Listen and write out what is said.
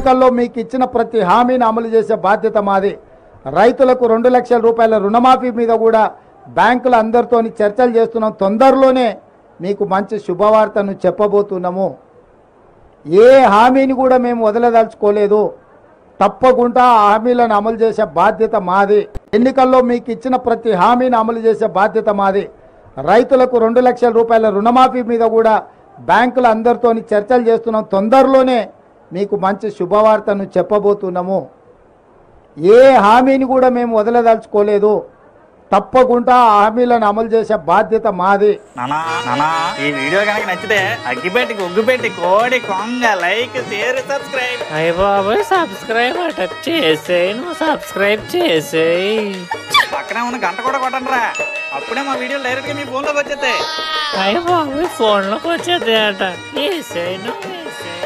ఎన్నికల్లో మీకు ఇచ్చిన ప్రతి హామీని అమలు చేసే బాధ్యత మాది. రైతులకు 2 లక్షల రూపాయల రుణమాఫీ మీద కూడా బ్యాంకుల అందరితో చర్చలు చేస్తున్నాం. తొందరలోనే మీకు మంచి శుభవార్తను చెప్పబోతున్నాము. ఏ హామీని కూడా మేము వదలదలుచుకోలేదు. తప్పకుండా ఆ హామీలను అమలు చేసే బాధ్యత మాది. ఎన్నికల్లో మీకు ఇచ్చిన ప్రతి హామీని అమలు చేసే బాధ్యత మాది. రైతులకు 2 లక్షల రూపాయల రుణమాఫీ మీద కూడా బ్యాంకుల అందరితో చర్చలు చేస్తున్నాం. తొందరలోనే మీకు మంచి శుభవార్తను చెప్పబోతున్నాము. ఏ హామీని కూడా మేము వదలదలుచుకోలేదు. తప్పకుండా ఆ హామీలను అమలు చేసే బాధ్యత మాది. ఈ వీడియో కనుక నచ్చితే అగ్గిపెట్టి ఉగ్గుపెట్టి కోడి కొంగ లైక్ షేర్ సబ్స్క్రైబ్. అయ్య బాబాయ్ సబ్స్క్రైబ్ అట చేసేయి, నువ్వు సబ్స్క్రైబ్ చేసేయి. పక్కనే ఉన్న గంట కూడా కొట్టండి రా, అప్పుడే మా వీడియో డైరెక్ట్ గా మీ ఫోన్ లోకి వచ్చేస్తాయి. అయ్య బాబాయ్ ఫోన్లోకి వచ్చేది అట. వేసేయి, నువ్వు వేసేయి.